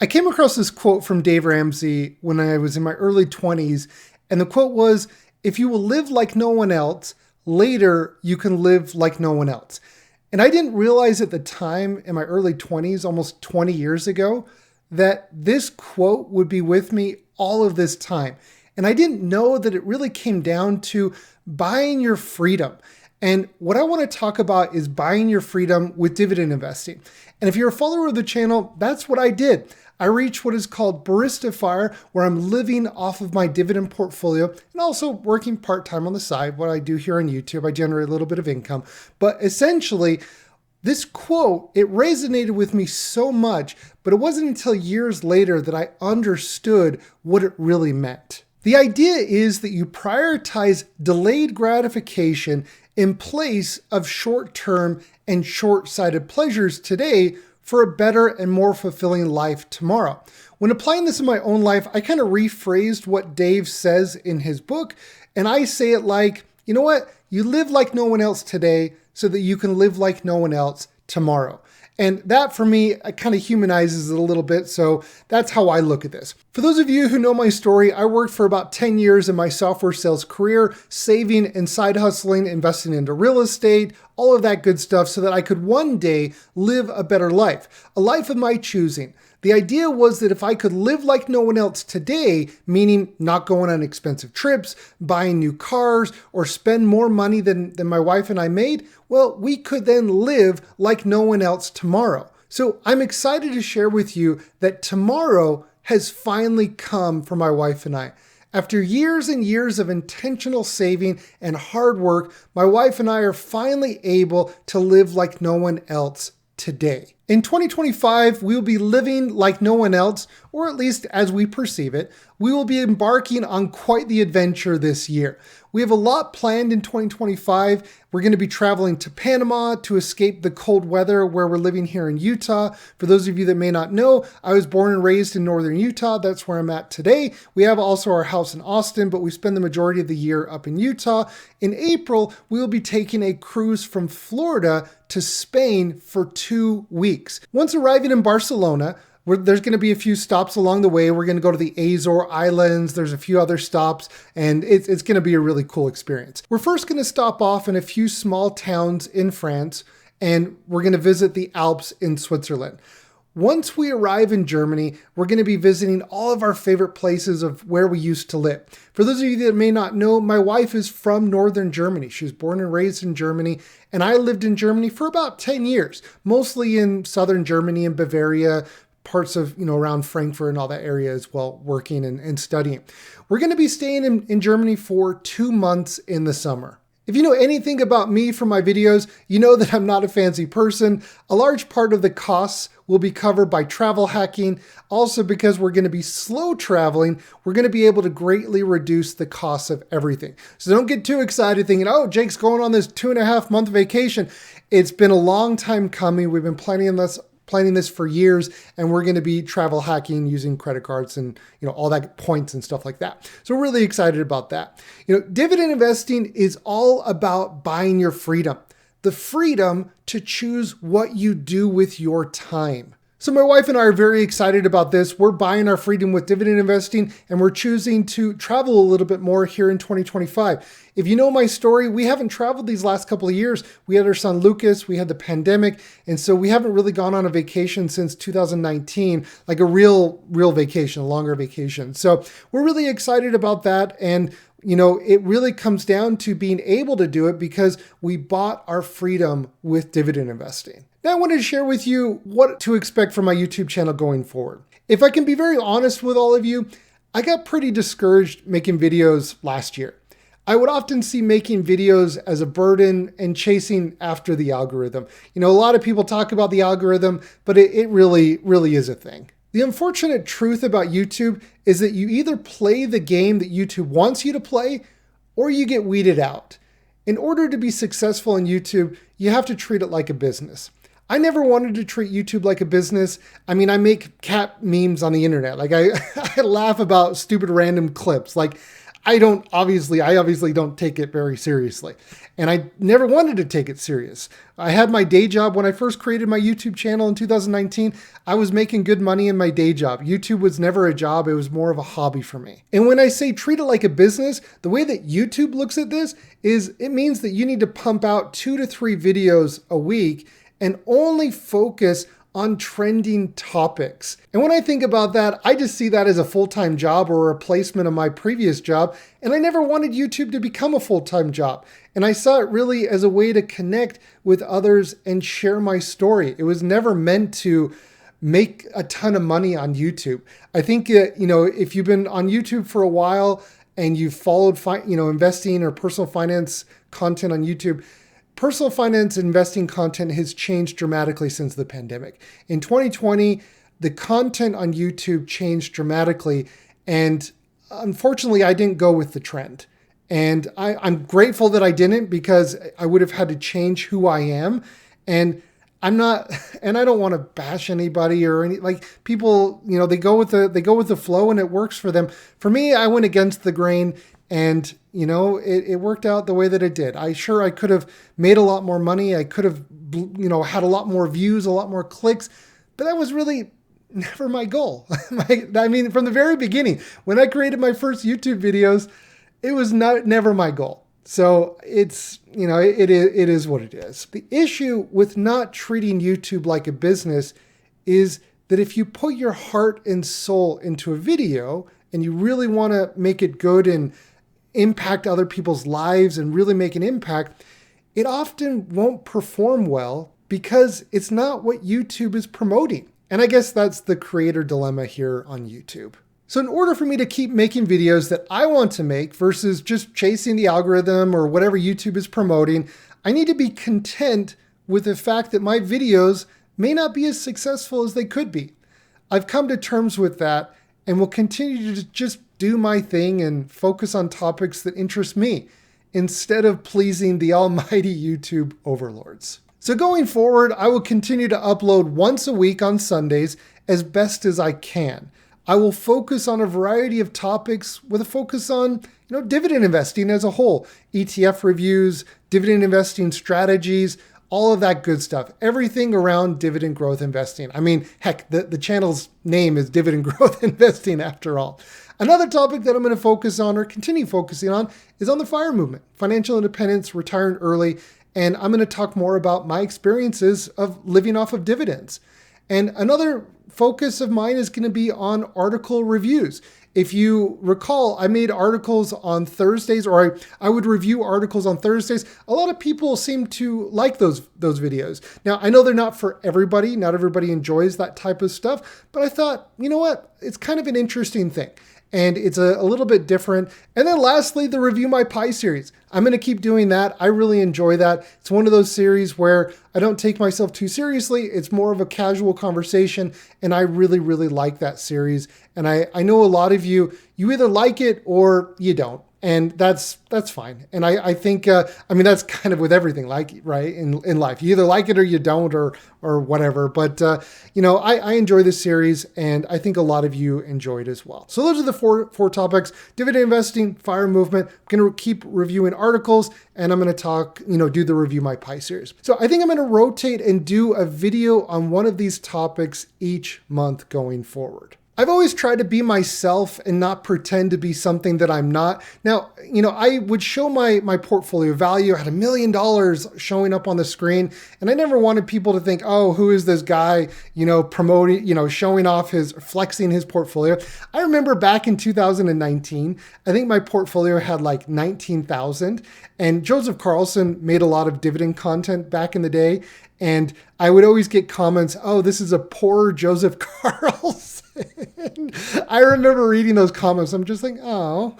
I came across this quote from Dave Ramsey when I was in my early 20s, and the quote was, "If you will live like no one else, later you can live like no one else." And I didn't realize at the time in my early 20s, almost 20 years ago, that this quote would be with me all of this time. And I didn't know that it really came down to buying your freedom. And what I want to talk about is buying your freedom with dividend investing. And if you're a follower of the channel, that's what I did. I reached what is called Barista Fire, where I'm living off of my dividend portfolio and also working part-time on the side. What I do here on YouTube, I generate a little bit of income. But essentially, this quote, it resonated with me so much, but it wasn't until years later that I understood what it really meant. The idea is that you prioritize delayed gratification in place of short-term and short-sighted pleasures today for a better and more fulfilling life tomorrow. When applying this in my own life, I kind of rephrased what Dave says in his book, and I say it like, you know what? You live like no one else today so that you can live like no one else tomorrow. And that for me, it kind of humanizes it a little bit. So that's how I look at this. For those of you who know my story, I worked for about 10 years in my software sales career, saving and side hustling, investing into real estate, all of that good stuff so that I could one day live a better life, a life of my choosing. The idea was that if I could live like no one else today, meaning not going on expensive trips, buying new cars, or spend more money than my wife and I made, well, we could then live like no one else tomorrow. So I'm excited to share with you that tomorrow has finally come for my wife and I. After years and years of intentional saving and hard work, my wife and I are finally able to live like no one else today. In 2025, we will be living like no one else, or at least as we perceive it. We will be embarking on quite the adventure this year. We have a lot planned in 2025. We're going to be traveling to Panama to escape the cold weather where we're living here in Utah. For those of you that may not know, I was born and raised in northern Utah. That's where I'm at today. We have also our house in Austin, but we spend the majority of the year up in Utah. In April, we will be taking a cruise from Florida to Spain for 2 weeks. Once arriving in Barcelona, there's going to be a few stops along the way. We're going to go to the Azores Islands. There's a few other stops, and it's going to be a really cool experience. We're first going to stop off in a few small towns in France, and we're going to visit the Alps in Switzerland. Once we arrive in Germany, we're going to be visiting all of our favorite places of where we used to live. For those of you that may not know, my wife is from northern Germany. She was born and raised in Germany, and I lived in Germany for about 10 years, mostly in southern Germany and Bavaria, parts of, around Frankfurt and all that area as well, working and studying. We're going to be staying in Germany for 2 months in the summer. If you know anything about me from my videos, you know that I'm not a fancy person. A large part of the costs will be covered by travel hacking. Also, because we're going to be slow traveling, we're going to be able to greatly reduce the cost of everything. So don't get too excited thinking, oh, Jake's going on this 2.5-month vacation. It's been a long time coming. We've been planning this for years, and we're going to be travel hacking using credit cards and all that points and stuff like that. So we're really excited about that. Dividend investing is all about buying your freedom, the freedom to choose what you do with your time. So my wife and I are very excited about this. We're buying our freedom with dividend investing, and we're choosing to travel a little bit more here in 2025. If you know my story, we haven't traveled these last couple of years. We had our son Lucas, we had the pandemic, and so we haven't really gone on a vacation since 2019, like a real vacation, a longer vacation. So we're really excited about that, and it really comes down to being able to do it because we bought our freedom with dividend investing. Now I wanted to share with you what to expect from my YouTube channel going forward. If I can be very honest with all of you, I got pretty discouraged making videos last year. I would often see making videos as a burden and chasing after the algorithm. A lot of people talk about the algorithm, but it really is a thing. The unfortunate truth about YouTube is that you either play the game that YouTube wants you to play, or you get weeded out. In order to be successful in YouTube, you have to treat it like a business. I never wanted to treat YouTube like a business. I mean, I make cat memes on the internet. Like I laugh about stupid random clips. Like I obviously don't take it very seriously. And I never wanted to take it serious. I had my day job when I first created my YouTube channel in 2019. I was making good money in my day job. YouTube was never a job. It was more of a hobby for me. And when I say treat it like a business, the way that YouTube looks at this is it means that you need to pump out 2 to 3 videos a week and only focus on trending topics. And when I think about that, I just see that as a full-time job or a replacement of my previous job. And I never wanted YouTube to become a full-time job. And I saw it really as a way to connect with others and share my story. It was never meant to make a ton of money on YouTube. I think, if you've been on YouTube for a while and you've followed, investing or personal finance content on YouTube, personal finance investing content has changed dramatically since the pandemic. In 2020, the content on YouTube changed dramatically. And unfortunately, I didn't go with the trend. And I'm grateful that I didn't, because I would have had to change who I am. And I'm not, and I don't want to bash anybody or any, like people, they go with the flow and it works for them. For me, I went against the grain. And, it worked out the way that it did. I could have made a lot more money. I could have, had a lot more views, a lot more clicks, but that was really never my goal. From the very beginning, when I created my first YouTube videos, it was never my goal. So it's, it is what it is. The issue with not treating YouTube like a business is that if you put your heart and soul into a video and you really want to make it good and impact other people's lives and really make an impact, it often won't perform well because it's not what YouTube is promoting. And I guess that's the creator dilemma here on YouTube. So in order for me to keep making videos that I want to make versus just chasing the algorithm or whatever YouTube is promoting, I need to be content with the fact that my videos may not be as successful as they could be. I've come to terms with that and will continue to just do my thing and focus on topics that interest me instead of pleasing the almighty YouTube overlords. So going forward, I will continue to upload once a week on Sundays as best as I can. I will focus on a variety of topics with a focus on, dividend investing as a whole, ETF reviews, dividend investing strategies, all of that good stuff, everything around dividend growth investing. Heck, the channel's name is Dividend Growth Investing after all. Another topic that I'm going to focus on or continue focusing on is on the FIRE movement, financial independence, retiring early. And I'm going to talk more about my experiences of living off of dividends. And another focus of mine is going to be on article reviews. If you recall, I made articles on Thursdays, or I would review articles on Thursdays. A lot of people seem to like those videos. Now, I know they're not for everybody. Not everybody enjoys that type of stuff. But I thought, you know what? It's kind of an interesting thing. And it's a little bit different. And then lastly, the Review My Pie series. I'm going to keep doing that. I really enjoy that. It's one of those series where I don't take myself too seriously. It's more of a casual conversation. And I really, really like that series. And I know a lot of you either like it or you don't. And that's fine. And I think, that's kind of with everything, right, in life. You either like it or you don't or whatever. But, I enjoy this series and I think a lot of you enjoy it as well. So those are the four topics: dividend investing, FIRE movement. I'm going to keep reviewing articles and I'm going to talk, do the Review My Pie series. So I think I'm going to rotate and do a video on one of these topics each month going forward. I've always tried to be myself and not pretend to be something that I'm not. Now, I would show my portfolio value. I had $1 million showing up on the screen, and I never wanted people to think, oh, who is this guy, promoting, showing off flexing his portfolio. I remember back in 2019, I think my portfolio had like 19,000, and Joseph Carlson made a lot of dividend content back in the day. And I would always get comments, oh, this is a poor Joseph Carlson. I remember reading those comments. I'm just like, oh.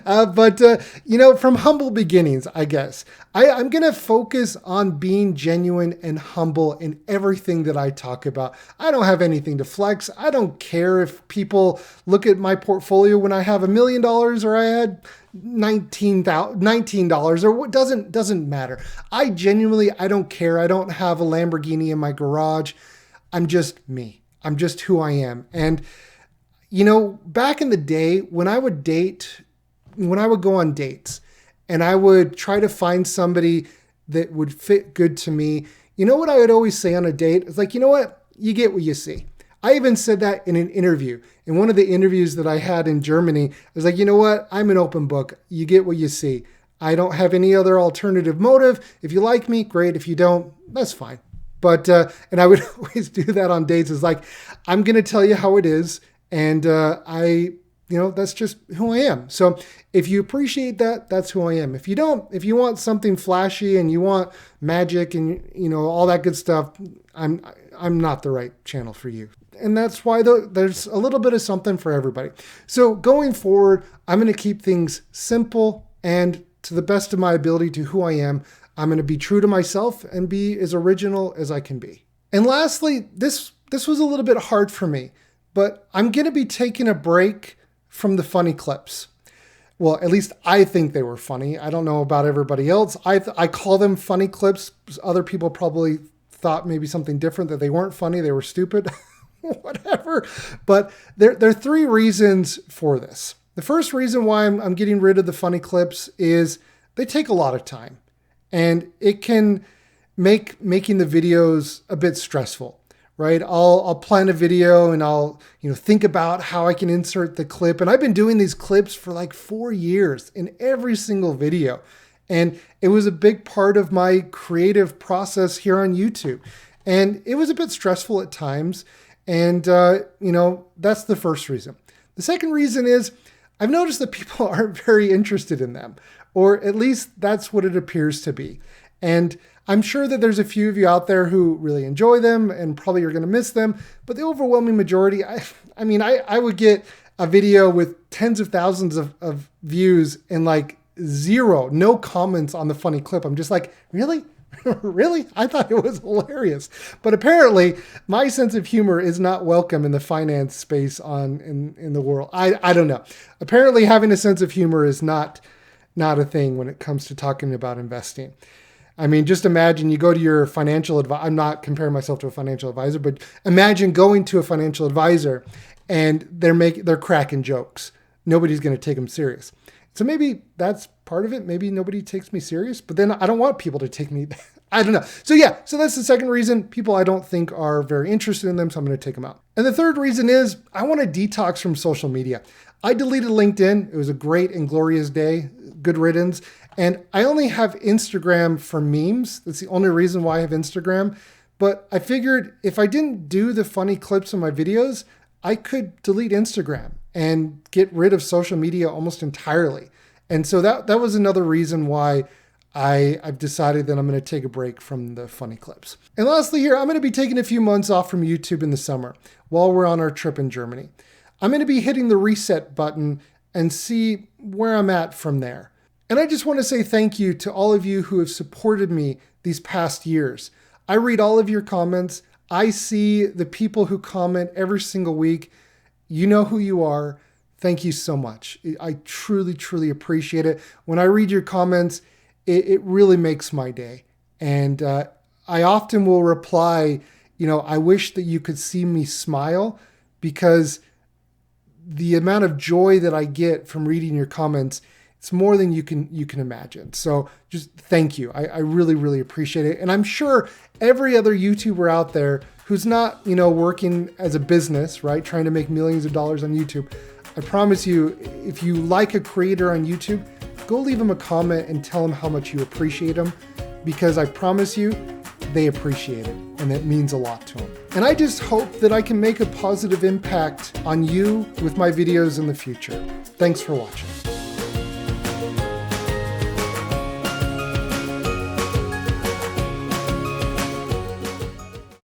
But from humble beginnings, I guess. I'm going to focus on being genuine and humble in everything that I talk about. I don't have anything to flex. I don't care if people look at my portfolio when I have $1 million or I had $19 or what, doesn't matter. I don't care. I don't have a Lamborghini in my garage. I'm just me. I'm just who I am. And, back in the day when I would date when I would go on dates and I would try to find somebody that would fit good to me, you know what I would always say on a date? It's like, you know what? You get what you see. I even said that in an interview. In one of the interviews that I had in Germany, I was like, you know what? I'm an open book. You get what you see. I don't have any other alternative motive. If you like me, great. If you don't, that's fine. But, and I would always do that on dates. It's like, I'm going to tell you how it is. And that's just who I am. So if you appreciate that, that's who I am. If you don't, if you want something flashy and you want magic and, all that good stuff, I'm not the right channel for you. And that's why there's a little bit of something for everybody. So going forward, I'm going to keep things simple and to the best of my ability to who I am. I'm going to be true to myself and be as original as I can be. And lastly, this was a little bit hard for me, but I'm going to be taking a break from the funny clips. Well, at least I think they were funny. I don't know about everybody else. I call them funny clips. Other people probably thought maybe something different, that they weren't funny, they were stupid, whatever. But there are three reasons for this. The first reason why I'm getting rid of the funny clips is they take a lot of time, and it can make making the videos a bit stressful. Right? I'll plan a video and I'll, think about how I can insert the clip. And I've been doing these clips for like 4 years in every single video. And it was a big part of my creative process here on YouTube. And it was a bit stressful at times. And, that's the first reason. The second reason is I've noticed that people aren't very interested in them, or at least that's what it appears to be. And I'm sure that there's a few of you out there who really enjoy them and probably are going to miss them, but the overwhelming majority, I would get a video with tens of thousands of views and like no comments on the funny clip. I'm just like, really? Really? I thought it was hilarious. But apparently my sense of humor is not welcome in the finance space in the world. I don't know. Apparently having a sense of humor is not a thing when it comes to talking about investing. I mean, just imagine you go to your financial advisor. I'm not comparing myself to a financial advisor, but imagine going to a financial advisor and they're cracking jokes. Nobody's going to take them serious. So maybe that's part of it. Maybe nobody takes me serious, but then I don't want people to take me. I don't know. So that's the second reason. People I don't think are very interested in them, so I'm going to take them out. And the third reason is I want to detox from social media. I deleted LinkedIn. It was a great and glorious day. Good riddance. And I only have Instagram for memes. That's the only reason why I have Instagram. But I figured if I didn't do the funny clips in my videos, I could delete Instagram and get rid of social media almost entirely. And so that was another reason why I've decided that I'm going to take a break from the funny clips. And lastly here, I'm going to be taking a few months off from YouTube in the summer while we're on our trip in Germany. I'm going to be hitting the reset button and see where I'm at from there. And I just want to say thank you to all of you who have supported me these past years. I read all of your comments. I see the people who comment every single week. You know who you are. Thank you so much. I truly, truly appreciate it. When I read your comments, it really makes my day. And I often will reply, I wish that you could see me smile, because the amount of joy that I get from reading your comments, it's more than you can imagine. So just thank you. I really, really appreciate it. And I'm sure every other YouTuber out there who's not, working as a business, right, trying to make millions of dollars on YouTube, I promise you, if you like a creator on YouTube, go leave them a comment and tell them how much you appreciate them, because I promise you, they appreciate it, and it means a lot to them. And I just hope that I can make a positive impact on you with my videos in the future. Thanks for watching.